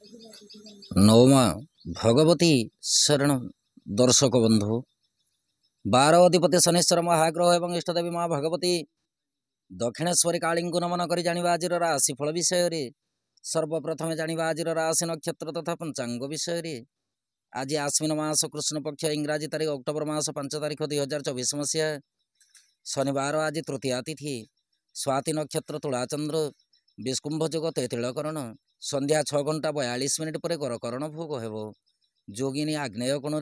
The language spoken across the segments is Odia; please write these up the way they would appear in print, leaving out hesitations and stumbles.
नवमा भगवती शरण दर्शक बंधु 12 अधिपति शनिश्चर महाग्रह एवं इष्टदेवी माँ भगवती दक्षिणेश्वरी काली को नमन कर जानिबा आज राशिफल विषय सर्वप्रथमे जानिबा आज राशि नक्षत्र तथा पंचांग विषय। आज आश्विन मास कृष्ण पक्ष इंग्राजी तारीख अक्टोबर मास 5 तारीख 2024 मसीहा शनिवार। आज तृतीया तिथि स्वाति नक्षत्र तुलाचंद्र विष्कुंभ जोग तैतिलकरण संध्या 6 घंटा 42 मिनिट पर गरकरण भोग हेब। जोगिनी आग्नेय कोण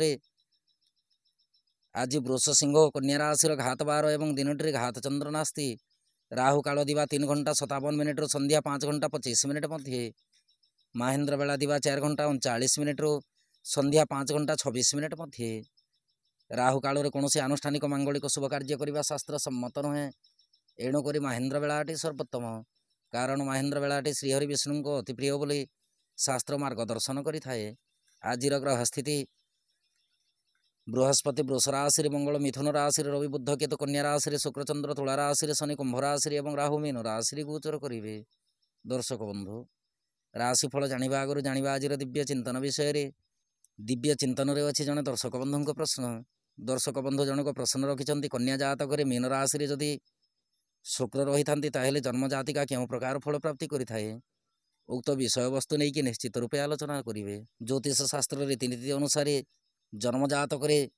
आज वृष सिंह कन्या राशि घात 12 एवं दिनटी घात चंद्र नास्ति। राहु काल दिवा 3 घंटा 57 मिनिट संध्या 5 घंटा 25 मिनिट मध्य। महेंद्र बेला दिवा 4 घंटा 39 मिनिट संध्या 5 घंटा 26 मिनिट मध्य। राहु काल में कौन आनुष्ठानिक मांगलिक शुभ कार्य करने शास्त्र सम्मत नुहे। एणुक महेंद्र बेलाटी सर्वोत्तम, कारण महेंद्र बेलाटी श्रीहरि विष्णु को अति प्रिय बोली शास्त्र मार्गदर्शन करें। आज ग्रह स्थिति बृहस्पति वृष राशि मंगल मिथुन राशि रवि बुध केतु कन्या राशि शुक्रचंद्र तुला राशि शनि कुंभ राशि और राहु मीन राशि गोचर करेंगे। दर्शक बंधु राशिफल जाना आगु जाना आज दिव्य चिंतन विषय। दिव्य चिंतन रे अच्छी जड़े दर्शक बंधु प्रश्न। दर्शक बंधु जनक प्रश्न रखिंट कन्या जातक मीन राशि जदि शुक्र रही था जन्म जातिका क्यों प्रकार फल प्राप्ति करें। उक्त विषय वस्तु नहीं कि निश्चित रूपे आलोचना करेंगे। ज्योतिष शास्त्र रीतिनीति अनुसार जन्म जातक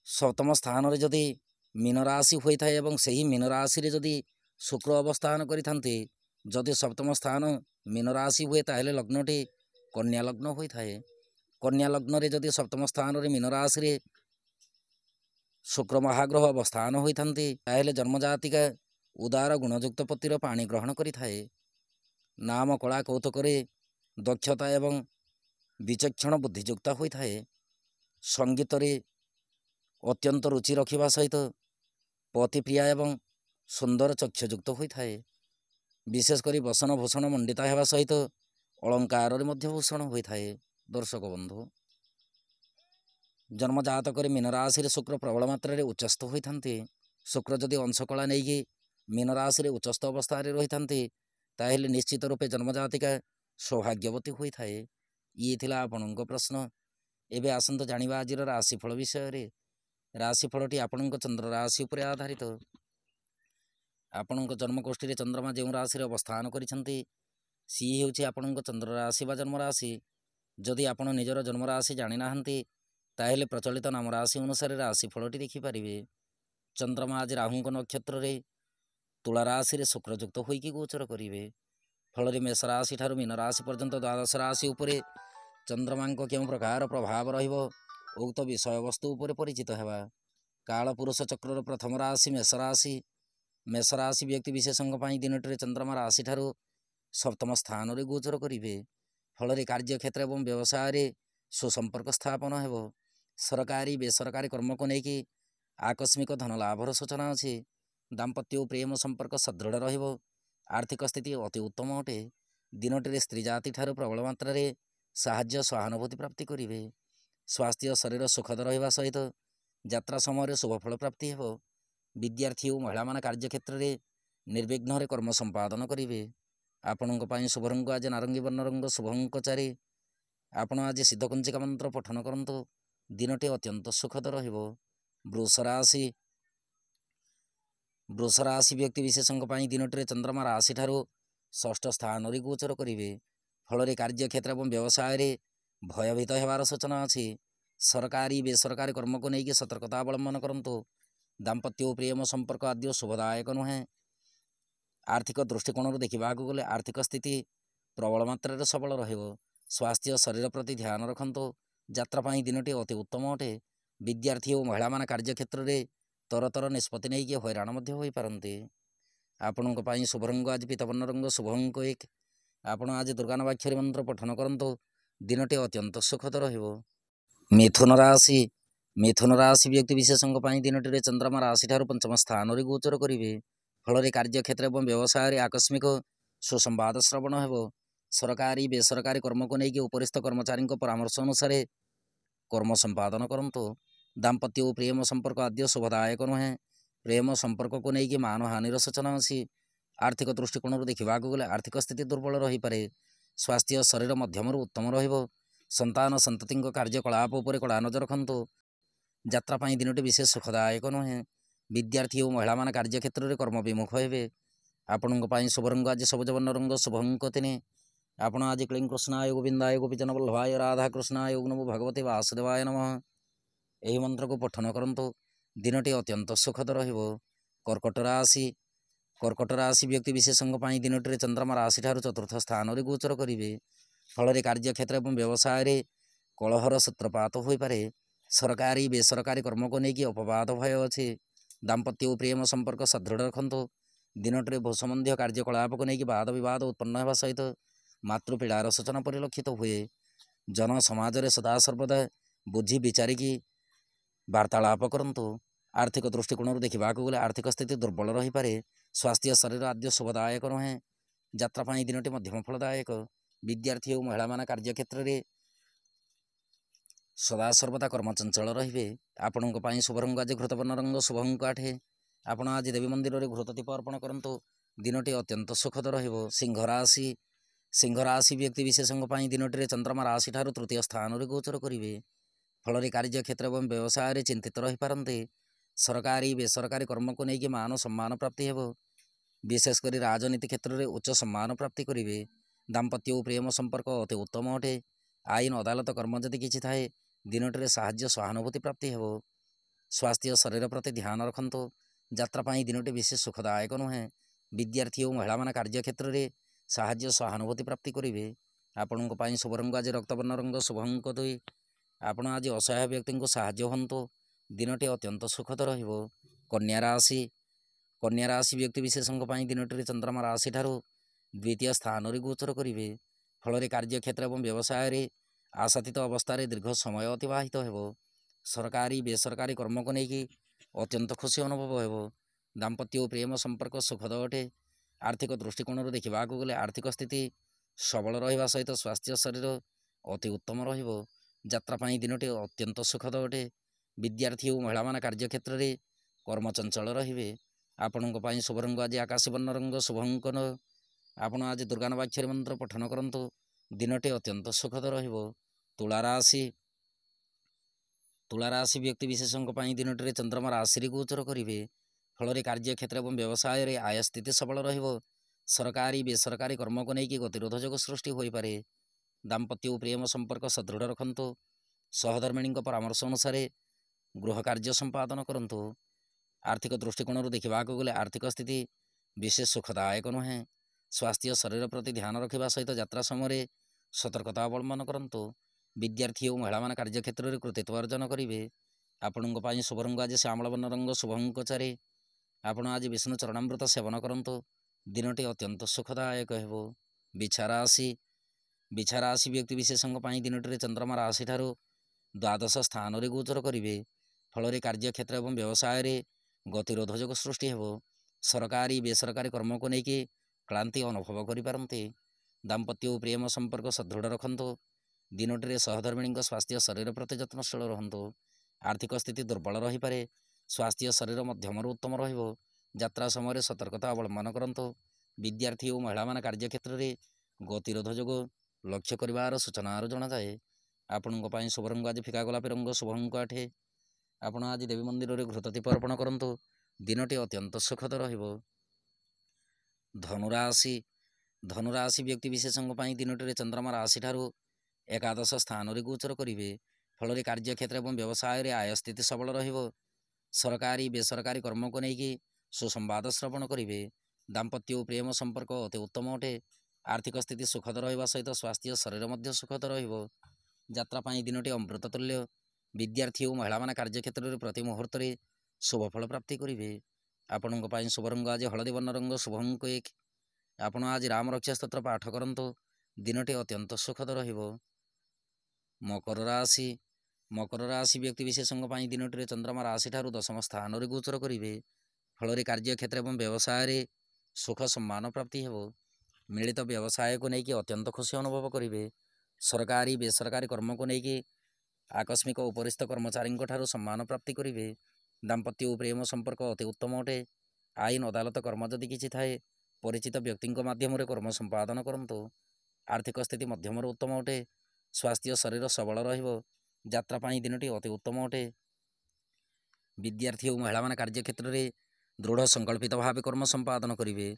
सप्तम स्थान रे जदि मीन राशि होता है से ही मीन राशि रे जदि शुक्र अवस्थान करते जदि सप्तम स्थान मीन राशि हुए ताहले लग्नटी कन्या लग्न होता है। कन्या लग्न रे जदि सप्तम स्थान रे मीन राशि रे शुक्र महाग्रह अवस्थान होता है जन्म जातिका उदार गुणयुक्त पतिर पाणी ग्रहण करें। नाम कला कौतुक दक्षता एवं विचक्षण बुद्धियुक्ता होता है। संगीत रे अत्यंत रुचि रखा सहित पतिप्रिया एवं सुंदर चक्षुयुक्त होता है। विशेषकर बसन भूषण मंडिता होगा सहित अलंकार भूषण होता है। दर्शक बंधु जन्म जातक मीन राशि शुक्र प्रबल मात्रा उच्चस्थ होता। शुक्र जदि अंशकला नहीं कि मीन राशि उच्चस्थ अवस्था रही था निश्चित रूपे जन्म जातिका सौभाग्यवती होता है। ये थिला आपणक प्रश्न। एवं आसत जाना आज राशिफल विषय। राशिफलटी आपण चंद्र राशि उपर आधारित। आपण जन्मकोष्ठी चंद्रमा जो राशि अवस्थान करी सी हूँ चंद्र राशि व जन्म राशि। जदि आपण निजर जन्म राशि जानी ना ताहले प्रचलित नाम राशि अनुसार राशिफलटी देखिपारे। चंद्रमा आज राहु नक्षत्र रे तुला राशि शुक्रयुक्त होइकी गोचर करेंगे। फल मेष राशि ठारू मीन राशि पर्यंत द्वादश राशि उपरे चंद्रमा क्यों प्रकार प्रभाव उक्त विषय वस्तु उपर परिचित हेबा। काल पुरुष चक्र प्रथम राशि मेष राशि। मेष राशि व्यक्ति विशेषों दिनटी चंद्रमा राशि ठारू सप्तम स्थान रे गोचर करेंगे। फल कार्य क्षेत्र एवं व्यवसाय सुसंपर्क स्थापन हेब। सरकारी बेसरकारी कर्म को लेकिन आकस्मिक धन लाभर सूचना अच्छी। दाम्पत्य प्रेम संपर्क सदृढ़ रहिब। आर्थिक स्थिति अति उत्तम अटे। दिनटी स्त्री जाति ठारू प्रबल मात्रा साहाय्य सहानुभूति प्राप्ति करेंगे। स्वास्थ्य शरीर सुखद रहिबा सहित यात्रा समय शुभफल प्राप्ति हेब। विद्यार्थी और महिला मान कार्य क्षेत्र में निर्विघ्न कर्म संपादन करेंगे। आपण शुभ रंग आज नारंगी वर्ण रंग शुभ अंक 4। आपण आज सिद्धकुंजिका मंत्र पठन करंतु दिनटी अत्यंत सुखद रहिब। वृष राशि व्यक्ति विशेषों दिनटी चंद्रमा राशि ठारू षष्ठ स्थान रे गोचर करेंगे। फल कार्य क्षेत्र और व्यवसाय भयभीत होवार सूचना अच्छी। सरकारी बेसरकारी कर्म को लेकिन सतर्कता अवलंबन करंतु। दाम्पत्य प्रेम संपर्क आदि शुभदायक नुहे। आर्थिक दृष्टिकोण देखा गले आर्थिक स्थिति प्रबल मात्रा सबल रहिब। स्वास्थ्य शरीर प्रति ध्यान रखंतु। यात्रापाई दिनटी अति उत्तम अटे। विद्यार्थी और महिला मान कार्य क्षेत्र में तरतर निष्पत्ति नहीं कि हैरान हो पारती। आपण शुभ रंग आज पीतवर्ण रंग शुभ अंक 1। आपण आज दुर्गा नवाक्षरी मंत्र पठन करंतु दिनटी अत्यंत सुखद रहिब। मिथुन राशि व्यक्ति विशेषों दिनटी चंद्रमा राशि ठारू पंचम स्थान रे गोचर करेंगे। फल कार्य क्षेत्र और व्यवसाय आकस्मिक सुसंवाद श्रवण हेब। सरकारी बेसरकारी कर्म को लेकिन उपरिस्थ कर्मचारी परामर्श अनुसार कर्म संपादन करंतु। दाम्पत्य और प्रेम संपर्क आदि शुभदायक नुहे। प्रेम संपर्क को लेकिन मान हानिर सूचना अच्छी। आर्थिक दृष्टिकोण देखा गले आर्थिक स्थिति दुर्बल रही पारे। ସ୍ୱାସ୍ଥ୍ୟ ଶରୀର ମଧ୍ୟମରୁ ଉତ୍ତମ ରହିବ। ସନ୍ତାନ ସନ୍ତତିଙ୍କ କାର୍ଯ୍ୟକଳାପ ଉପରେ କଡ଼ା ନଜର ରଖନ୍ତୁ। ଯାତ୍ରା ପାଇଁ ଦିନଟି ବିଶେଷ ସୁଖଦାୟକ ନୁହେଁ। ବିଦ୍ୟାର୍ଥୀ ଓ ମହିଳାମାନେ କାର୍ଯ୍ୟକ୍ଷେତ୍ରରେ କର୍ମ ବିମୁଖ ହେବେ। ଆପଣଙ୍କ ପାଇଁ ଶୁଭ ରଙ୍ଗ ଆଜି ସବୁଜ ବର୍ଣ୍ଣ ରଙ୍ଗ, ଶୁଭ ଅଙ୍କ 3। ଆପଣ ଆଜି କ୍ଲିଂ କୃଷ୍ଣାୟ ଗୋବିନ୍ଦାୟ ଗୋପୀଜନ ବଲ୍ଲଭାୟ ରାଧାକୃଷ୍ଣାୟ ନମୋ ଭଗବତେ ବାସୁଦେବାୟ ନମଃ ଏହି ମନ୍ତ୍ରକୁ ପଠନ କରନ୍ତୁ। ଦିନଟି ଅତ୍ୟନ୍ତ ସୁଖଦ ରହିବ। କର୍କଟ ରାଶି। କର୍କଟ ରାଶି ବ୍ୟକ୍ତି ବିଶେଷଙ୍କ ପାଇଁ ଦିନଟିରେ ଚନ୍ଦ୍ରମା ରାଶିଠାରୁ ଚତୁର୍ଥ ସ୍ଥାନରେ ଗୋଚର କରିବେ। ଫଳରେ କାର୍ଯ୍ୟକ୍ଷେତ୍ର ଏବଂ ବ୍ୟବସାୟରେ କଳହର ସୂତ୍ରପାତ ହୋଇପାରେ। ସରକାରୀ ବେସରକାରୀ କର୍ମକୁ ନେଇକି ଅପବାଦ ଭୟ ଅଛି। ଦାମ୍ପତ୍ୟ ଓ ପ୍ରେମ ସମ୍ପର୍କ ସୁଦୃଢ଼ ରଖନ୍ତୁ। ଦିନଟିରେ ଭୂ ସମ୍ବନ୍ଧୀୟ କାର୍ଯ୍ୟକଳାପକୁ ନେଇକି ବାଦ ବିବାଦ ଉତ୍ପନ୍ନ ହେବା ସହିତ ମାତୃପୀଡ଼ାର ସୂଚନା ପରିଲକ୍ଷିତ ହୁଏ। ଜନ ସମାଜରେ ସଦାସର୍ବଦା ବୁଝି ବିଚାରିକି ବାର୍ତ୍ତାଳାପ କରନ୍ତୁ। ଆର୍ଥିକ ଦୃଷ୍ଟିକୋଣରୁ ଦେଖିବାକୁ ଗଲେ ଆର୍ଥିକ ସ୍ଥିତି ଦୁର୍ବଳ ରହିପାରେ। ସ୍ୱାସ୍ଥ୍ୟ ଶରୀର ଆଦ୍ୟ ଶୁଭଦାୟକ ନୁହେଁ। ଯାତ୍ରା ପାଇଁ ଦିନଟି ମଧ୍ୟମ ଫଳଦାୟକ। ବିଦ୍ୟାର୍ଥୀ ଓ ମହିଳାମାନେ କାର୍ଯ୍ୟକ୍ଷେତ୍ରରେ ସଦାସର୍ବଦା କର୍ମଚଞ୍ଚଳ ରହିବେ। ଆପଣଙ୍କ ପାଇଁ ଶୁଭ ରଙ୍ଗ ଆଜି ଘୃତବର୍ଣ୍ଣ ରଙ୍ଗ, ଶୁଭ ଅଙ୍କ 8। ଆପଣ ଆଜି ଦେବୀ ମନ୍ଦିରରେ ଘୃତ ଦୀପ ଅର୍ପଣ କରନ୍ତୁ। ଦିନଟି ଅତ୍ୟନ୍ତ ସୁଖଦ ରହିବ। ସିଂହ ରାଶି। ସିଂହ ରାଶି ବ୍ୟକ୍ତି ବିଶେଷଙ୍କ ପାଇଁ ଦିନଟିରେ ଚନ୍ଦ୍ରମା ରାଶିଠାରୁ ତୃତୀୟ ସ୍ଥାନରେ ଗୋଚର କରିବେ। ଫଳରେ କାର୍ଯ୍ୟକ୍ଷେତ୍ର ଏବଂ ବ୍ୟବସାୟରେ ଚିନ୍ତିତ ରହିପାରନ୍ତି। ସରକାରୀ ବେସରକାରୀ କର୍ମକୁ ନେଇକି ମାନ ସମ୍ମାନ ପ୍ରାପ୍ତି ହେବ। ବିଶେଷ କରି ରାଜନୀତି କ୍ଷେତ୍ରରେ ଉଚ୍ଚ ସମ୍ମାନ ପ୍ରାପ୍ତି କରିବେ। ଦାମ୍ପତ୍ୟ ଓ ପ୍ରେମ ସମ୍ପର୍କ ଅତି ଉତ୍ତମ ଅଟେ। ଆଇନ ଅଦାଲତ କର୍ମ ଯଦି କିଛି ଥାଏ ଦିନଟିରେ ସାହାଯ୍ୟ ସହାନୁଭୂତି ପ୍ରାପ୍ତି ହେବ। ସ୍ୱାସ୍ଥ୍ୟ ଶରୀର ପ୍ରତି ଧ୍ୟାନ ରଖନ୍ତୁ। ଯାତ୍ରା ପାଇଁ ଦିନଟି ବିଶେଷ ସୁଖଦାୟକ ନୁହେଁ। ବିଦ୍ୟାର୍ଥୀ ଓ ମହିଳାମାନେ କାର୍ଯ୍ୟକ୍ଷେତ୍ରରେ ସାହାଯ୍ୟ ସହାନୁଭୂତି ପ୍ରାପ୍ତି କରିବେ। ଆପଣଙ୍କ ପାଇଁ ଶୁଭ ରଙ୍ଗ ଆଜି ରକ୍ତବର୍ଣ୍ଣ ରଙ୍ଗ, ଶୁଭ ଅଙ୍କ 2। ଆପଣ ଆଜି ଅସହାୟ ବ୍ୟକ୍ତିଙ୍କୁ ସାହାଯ୍ୟ ହୁଅନ୍ତୁ। ଦିନଟି ଅତ୍ୟନ୍ତ ସୁଖଦ ରହିବ। କନ୍ୟା ରାଶି। କନ୍ୟା ରାଶି ବ୍ୟକ୍ତି ବିଶେଷଙ୍କ ପାଇଁ ଦିନଟିରେ ଚନ୍ଦ୍ରମା ରାଶିଠାରୁ ଦ୍ୱିତୀୟ ସ୍ଥାନରେ ଗୋଚର କରିବେ। ଫଳରେ କାର୍ଯ୍ୟକ୍ଷେତ୍ର ଏବଂ ବ୍ୟବସାୟରେ ଆଶାତୀତ ଅବସ୍ଥାରେ ଦୀର୍ଘ ସମୟ ଅତିବାହିତ ହେବ। ସରକାରୀ ବେସରକାରୀ କର୍ମକୁ ନେଇକି ଅତ୍ୟନ୍ତ ଖୁସି ଅନୁଭବ ହେବ। ଦାମ୍ପତ୍ୟ ଓ ପ୍ରେମ ସମ୍ପର୍କ ସୁଖଦ ଅଟେ। ଆର୍ଥିକ ଦୃଷ୍ଟିକୋଣରୁ ଦେଖିବାକୁ ଗଲେ ଆର୍ଥିକ ସ୍ଥିତି ସବଳ ରହିବା ସହିତ ସ୍ୱାସ୍ଥ୍ୟ ଶରୀର ଅତି ଉତ୍ତମ ରହିବ। ଯାତ୍ରା ପାଇଁ ଦିନଟି ଅତ୍ୟନ୍ତ ସୁଖଦ ଅଟେ। ବିଦ୍ୟାର୍ଥୀ ଓ ମହିଳାମାନେ କାର୍ଯ୍ୟକ୍ଷେତ୍ରରେ କର୍ମଚଞ୍ଚଳ ରହିବେ। ଆପଣଙ୍କ ପାଇଁ ଶୁଭ ରଙ୍ଗ ଆଜି ଆକାଶୀ ବର୍ଣ୍ଣ ରଙ୍ଗ, ଶୁଭ ଅଙ୍କ 9। ଆପଣ ଆଜି ଦୁର୍ଗାନବାକ୍ଷରୀ ମନ୍ତ୍ର ପଠନ କରନ୍ତୁ। ଦିନଟି ଅତ୍ୟନ୍ତ ସୁଖଦ ରହିବ। ତୁଳା ରାଶି। ତୁଳା ରାଶି ବ୍ୟକ୍ତି ବିଶେଷଙ୍କ ପାଇଁ ଦିନଟିରେ ଚନ୍ଦ୍ରମା ରାଶିରେ ଗୋଚର କରିବେ। ଫଳରେ କାର୍ଯ୍ୟକ୍ଷେତ୍ର ଏବଂ ବ୍ୟବସାୟରେ ଆୟ ସ୍ଥିତି ସବଳ ରହିବ। ସରକାରୀ ବେସରକାରୀ କର୍ମକୁ ନେଇକି ଗତିରୋଧ ଯୋଗୁଁ ସୃଷ୍ଟି ହୋଇପାରେ। ଦାମ୍ପତ୍ୟ ଓ ପ୍ରେମ ସମ୍ପର୍କ ସୁଦୃଢ଼ ରଖନ୍ତୁ। ସହଧର୍ମିଣୀଙ୍କ ପରାମର୍ଶ ଅନୁସାରେ ଗୃହ କାର୍ଯ୍ୟ ସମ୍ପାଦନ କରନ୍ତୁ। ଆର୍ଥିକ ଦୃଷ୍ଟିକୋଣରୁ ଦେଖିବାକୁ ଗଲେ ଆର୍ଥିକ ସ୍ଥିତି ବିଶେଷ ସୁଖଦାୟକ ନୁହେଁ। ସ୍ୱାସ୍ଥ୍ୟ ଶରୀର ପ୍ରତି ଧ୍ୟାନ ରଖିବା ସହିତ ଯାତ୍ରା ସମୟରେ ସତର୍କତା ଅବଲମ୍ବନ କରନ୍ତୁ। ବିଦ୍ୟାର୍ଥୀ ଓ ମହିଳାମାନେ କାର୍ଯ୍ୟକ୍ଷେତ୍ରରେ କୃତିତ୍ୱ ଅର୍ଜନ କରିବେ। ଆପଣଙ୍କ ପାଇଁ ଶୁଭ ରଙ୍ଗ ଆଜି ଶ୍ୟାମଳ ବର୍ଣ୍ଣ ରଙ୍ଗ, ଶୁଭ ଅଙ୍କ 4। ଆପଣ ଆଜି ବିଷ୍ଣୁ ଚରଣାମୃତ ସେବନ କରନ୍ତୁ। ଦିନଟି ଅତ୍ୟନ୍ତ ସୁଖଦାୟକ ହେବ। ବିଛା ରାଶି। ବିଛା ରାଶି ବ୍ୟକ୍ତି ବିଶେଷଙ୍କ ପାଇଁ ଦିନଟିରେ ଚନ୍ଦ୍ରମା ରାଶିଠାରୁ ଦ୍ୱାଦଶ ସ୍ଥାନରେ ଗୋଚର କରିବେ। ଫଳରେ କାର୍ଯ୍ୟକ୍ଷେତ୍ର ଏବଂ ବ୍ୟବସାୟରେ ଗତିରୋଧ ଯୋଗୁଁ ସୃଷ୍ଟି ହେବ। ସରକାରୀ ବେସରକାରୀ କର୍ମକୁ ନେଇକି କ୍ଳାନ୍ତି ଅନୁଭବ କରିପାରନ୍ତି। ଦାମ୍ପତ୍ୟ ଓ ପ୍ରେମ ସମ୍ପର୍କ ସୁଦୃଢ଼ ରଖନ୍ତୁ। ଦିନଟିରେ ସହଧର୍ମିଣୀଙ୍କ ସ୍ୱାସ୍ଥ୍ୟ ଶରୀର ପ୍ରତି ଯତ୍ନଶୀଳ ରୁହନ୍ତୁ। ଆର୍ଥିକ ସ୍ଥିତି ଦୁର୍ବଳ ରହିପାରେ। ସ୍ୱାସ୍ଥ୍ୟ ଶରୀର ମଧ୍ୟମରୁ ଉତ୍ତମ ରହିବ। ଯାତ୍ରା ସମୟରେ ସତର୍କତା ଅବଲମ୍ବନ କରନ୍ତୁ। ବିଦ୍ୟାର୍ଥୀ ଓ ମହିଳାମାନେ କାର୍ଯ୍ୟକ୍ଷେତ୍ରରେ ଗତିରୋଧ ଯୋଗୁଁ ଲକ୍ଷ୍ୟ କରିବାର ସୂଚନାରୁ ଜଣାଯାଏ। ଆପଣଙ୍କ ପାଇଁ ଶୁଭ ରଙ୍ଗ ଆଜି ଫିକା ଗୋଲାପୀ ରଙ୍ଗ, ଶୁଭ ଅଙ୍କ 8। ଆପଣ ଆଜି ଦେବୀ ମନ୍ଦିରରେ ଘୃତ ଦୀପ ଅର୍ପଣ କରନ୍ତୁ। ଦିନଟି ଅତ୍ୟନ୍ତ ସୁଖଦ ରହିବ। ଧନୁରାଶି। ଧନୁରାଶି ବ୍ୟକ୍ତି ବିଶେଷଙ୍କ ପାଇଁ ଦିନଟିରେ ଚନ୍ଦ୍ରମା ରାଶିଠାରୁ ଏକାଦଶ ସ୍ଥାନରେ ଗୋଚର କରିବେ। ଫଳରେ କାର୍ଯ୍ୟକ୍ଷେତ୍ର ଏବଂ ବ୍ୟବସାୟରେ ଆୟ ସ୍ଥିତି ସବଳ ରହିବ। ସରକାରୀ ବେସରକାରୀ କର୍ମକୁ ନେଇକି ସୁସମ୍ବାଦ ଶ୍ରବଣ କରିବେ। ଦାମ୍ପତ୍ୟ ଓ ପ୍ରେମ ସମ୍ପର୍କ ଅତି ଉତ୍ତମ ଅଟେ। ଆର୍ଥିକ ସ୍ଥିତି ସୁଖଦ ରହିବା ସହିତ ସ୍ୱାସ୍ଥ୍ୟ ଶରୀର ମଧ୍ୟ ସୁଖଦ ରହିବ। ଯାତ୍ରା ପାଇଁ ଦିନଟି ଅମୃତ ତୁଲ୍ୟ। ବିଦ୍ୟାର୍ଥୀ ଓ ମହିଳାମାନେ କାର୍ଯ୍ୟକ୍ଷେତ୍ରରେ ପ୍ରତି ମୁହୂର୍ତ୍ତରେ ଶୁଭଫଳ ପ୍ରାପ୍ତି କରିବେ। ଆପଣଙ୍କ ପାଇଁ ଶୁଭ ରଙ୍ଗ ଆଜି ହଳଦୀ ବର୍ଣ୍ଣ ରଙ୍ଗ, ଶୁଭ ଅଙ୍କ 1। ଆପଣ ଆଜି ରାମ ରକ୍ଷା ସ୍ତୋତ୍ର ପାଠ କରନ୍ତୁ। ଦିନଟି ଅତ୍ୟନ୍ତ ସୁଖଦ ରହିବ। ମକର ରାଶି। ମକର ରାଶି ବ୍ୟକ୍ତି ବିଶେଷଙ୍କ ପାଇଁ ଦିନଟିରେ ଚନ୍ଦ୍ରମା ରାଶିଠାରୁ ଦଶମ ସ୍ଥାନରେ ଗୋଚର କରିବେ। ଫଳରେ କାର୍ଯ୍ୟକ୍ଷେତ୍ର ଏବଂ ବ୍ୟବସାୟରେ ସୁଖ ସମ୍ମାନ ପ୍ରାପ୍ତି ହେବ। ମିଳିତ ବ୍ୟବସାୟକୁ ନେଇକି ଅତ୍ୟନ୍ତ ଖୁସି ଅନୁଭବ କରିବେ। ସରକାରୀ ବେସରକାରୀ କର୍ମକୁ ନେଇକି ଆକସ୍ମିକ ଉପରିସ୍ଥ କର୍ମଚାରୀଙ୍କ ଠାରୁ ସମ୍ମାନ ପ୍ରାପ୍ତି କରିବେ। ଦାମ୍ପତ୍ୟ ଓ ପ୍ରେମ ସମ୍ପର୍କ ଅତି ଉତ୍ତମ ଅଟେ। ଆଇନ ଅଦାଲତ କର୍ମ ଯଦି କିଛି ଥାଏ ପରିଚିତ ବ୍ୟକ୍ତିଙ୍କ ମାଧ୍ୟମରେ କର୍ମ ସମ୍ପାଦନ କରନ୍ତୁ। ଆର୍ଥିକ ସ୍ଥିତି ମଧ୍ୟମରୁ ଉତ୍ତମ ଅଟେ। ସ୍ୱାସ୍ଥ୍ୟ ଶରୀର ସବଳ ରହିବ। ଯାତ୍ରା ପାଇଁ ଦିନଟି ଅତି ଉତ୍ତମ ଅଟେ। ବିଦ୍ୟାର୍ଥୀ ଓ ମହିଳାମାନେ କାର୍ଯ୍ୟକ୍ଷେତ୍ରରେ ଦୃଢ଼ ସଂକଳ୍ପିତ ଭାବେ କର୍ମ ସମ୍ପାଦନ କରିବେ।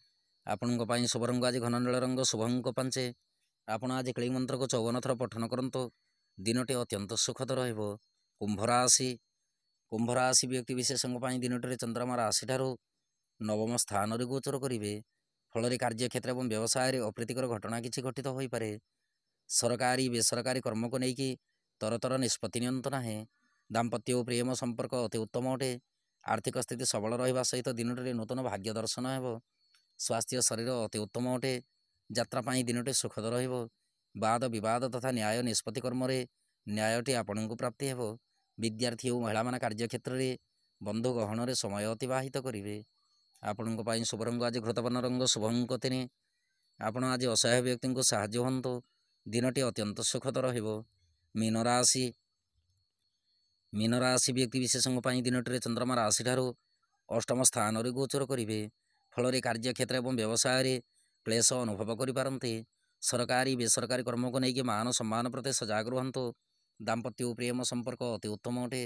ଆପଣଙ୍କ ପାଇଁ ଶୁଭ ରଙ୍ଗ ଆଜି ଘନ ନୀଳ ରଙ୍ଗ, ଶୁଭ ଅଙ୍କ 5। ଆପଣ ଆଜି କ୍ଲିଂ ମନ୍ତ୍ରକୁ 54 ଥର ପଠନ କରନ୍ତୁ। ଦିନଟି ଅତ୍ୟନ୍ତ ସୁଖଦ ରହିବ। କୁମ୍ଭ ରାଶି। କୁମ୍ଭ ରାଶି ବ୍ୟକ୍ତିବିଶେଷଙ୍କ ପାଇଁ ଦିନଟିରେ ଚନ୍ଦ୍ରମା ରାଶିଠାରୁ ନବମ ସ୍ଥାନରେ ଗୋଚର କରିବେ। ଫଳରେ କାର୍ଯ୍ୟକ୍ଷେତ୍ର ଏବଂ ବ୍ୟବସାୟରେ ଅପ୍ରୀତିକର ଘଟଣା କିଛି ଘଟିତ ହୋଇପାରେ। ସରକାରୀ ବେସରକାରୀ କର୍ମକୁ ନେଇକି ତରତର ନିଷ୍ପତ୍ତି ନିଅନ୍ତୁ ନାହିଁ। ଦାମ୍ପତ୍ୟ ଓ ପ୍ରେମ ସମ୍ପର୍କ ଅତି ଉତ୍ତମ ଅଟେ। ଆର୍ଥିକ ସ୍ଥିତି ସବଳ ରହିବା ସହିତ ଦିନଟିରେ ନୂତନ ଭାଗ୍ୟ ଦର୍ଶନ ହେବ। ସ୍ୱାସ୍ଥ୍ୟ ଶରୀର ଅତି ଉତ୍ତମ ଅଟେ। ଯାତ୍ରା ପାଇଁ ଦିନଟି ସୁଖଦ ରହିବ। ବାଦ ବିବାଦ ତଥା ନ୍ୟାୟ ନିଷ୍ପତ୍ତି କର୍ମରେ ନ୍ୟାୟଟି ଆପଣଙ୍କୁ ପ୍ରାପ୍ତି ହେବ। ବିଦ୍ୟାର୍ଥୀ ଓ ମହିଳାମାନେ କାର୍ଯ୍ୟକ୍ଷେତ୍ରରେ ବନ୍ଧୁ ଗହଣରେ ସମୟ ଅତିବାହିତ କରିବେ। ଆପଣଙ୍କ ପାଇଁ ଶୁଭ ରଙ୍ଗ ଆଜି ଘୃତବର୍ଣ୍ଣ ରଙ୍ଗ, ଶୁଭ ଅଙ୍କ 3। ଆପଣ ଆଜି ଅସହାୟ ବ୍ୟକ୍ତିଙ୍କୁ ସାହାଯ୍ୟ ହୁଅନ୍ତୁ। ଦିନଟି ଅତ୍ୟନ୍ତ ସୁଖଦ ରହିବ। ମୀନ ରାଶି। ମୀନ ରାଶି ବ୍ୟକ୍ତିବିଶେଷଙ୍କ ପାଇଁ ଦିନଟିରେ ଚନ୍ଦ୍ରମା ରାଶିଠାରୁ ଅଷ୍ଟମ ସ୍ଥାନରେ ଗୋଚର କରିବେ। ଫଳରେ କାର୍ଯ୍ୟକ୍ଷେତ୍ର ଏବଂ ବ୍ୟବସାୟରେ କ୍ଲେଶ ଅନୁଭବ କରିପାରନ୍ତି। ସରକାରୀ ବେସରକାରୀ କର୍ମକୁ ନେଇକି ମାନ ସମ୍ମାନ ପ୍ରତି ସଜାଗ ରୁହନ୍ତୁ। ଦାମ୍ପତ୍ୟ ଓ ପ୍ରେମ ସମ୍ପର୍କ ଅତି ଉତ୍ତମ ଅଟେ।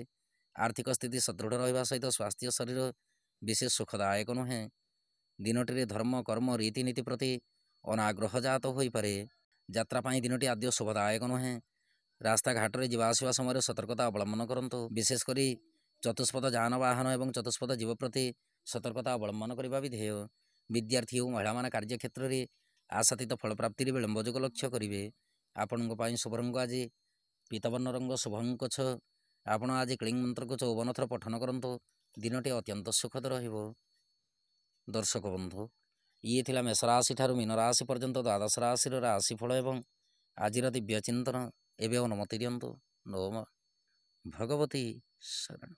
ଆର୍ଥିକ ସ୍ଥିତି ସଦୃଢ଼ ରହିବା ସହିତ ସ୍ୱାସ୍ଥ୍ୟ ଶରୀର ବିଶେଷ ସୁଖଦାୟକ ନୁହେଁ। ଦିନଟିରେ ଧର୍ମ କର୍ମ ରୀତିନୀତି ପ୍ରତି ଅନାଗ୍ରହ ଜାତ ହୋଇପାରେ। ଯାତ୍ରା ପାଇଁ ଦିନଟି ଆଦ୍ୟ ଶୁଭଦାୟକ ନୁହେଁ। ରାସ୍ତାଘାଟରେ ଯିବା ଆସିବା ସମୟରେ ସତର୍କତା ଅବଲମ୍ବନ କରନ୍ତୁ। ବିଶେଷ କରି ଚତୁଷ୍ପଦ ଯାନବାହନ ଏବଂ ଚତୁଷ୍ପଦ ଜୀବ ପ୍ରତି ସତର୍କତା ଅବଲମ୍ବନ କରିବା ବିଧେୟ। ବିଦ୍ୟାର୍ଥୀ ଓ ମହିଳାମାନେ କାର୍ଯ୍ୟକ୍ଷେତ୍ରରେ ଆଶାତୀତ ଫଳପ୍ରାପ୍ତିରେ ବିଳମ୍ବ ଯୋଗ ଲକ୍ଷ୍ୟ କରିବେ। ଆପଣଙ୍କ ପାଇଁ ଶୁଭ ରଙ୍ଗ ଆଜି ପୀତବର୍ଣ୍ଣ ରଙ୍ଗ, ଶୁଭ ଅଙ୍କ 6। ଆପଣ ଆଜି କ୍ଲିଂ ମନ୍ତ୍ରକୁ 54 ଥର ପଠନ କରନ୍ତୁ। ଦିନଟି ଅତ୍ୟନ୍ତ ସୁଖଦ ରହିବ। ଦର୍ଶକ ବନ୍ଧୁ, ଇଏ ଥିଲା ମେଷ ରାଶି ଠାରୁ ମୀନ ରାଶି ପର୍ଯ୍ୟନ୍ତ ଦ୍ୱାଦଶ ରାଶିର ରାଶିଫଳ ଏବଂ ଆଜିର ଦିବ୍ୟ ଚିନ୍ତନ। ଏବେ ଅନୁମତି ଦିଅନ୍ତୁ। ନମଃ ଭଗବତୀ ଶରଣ।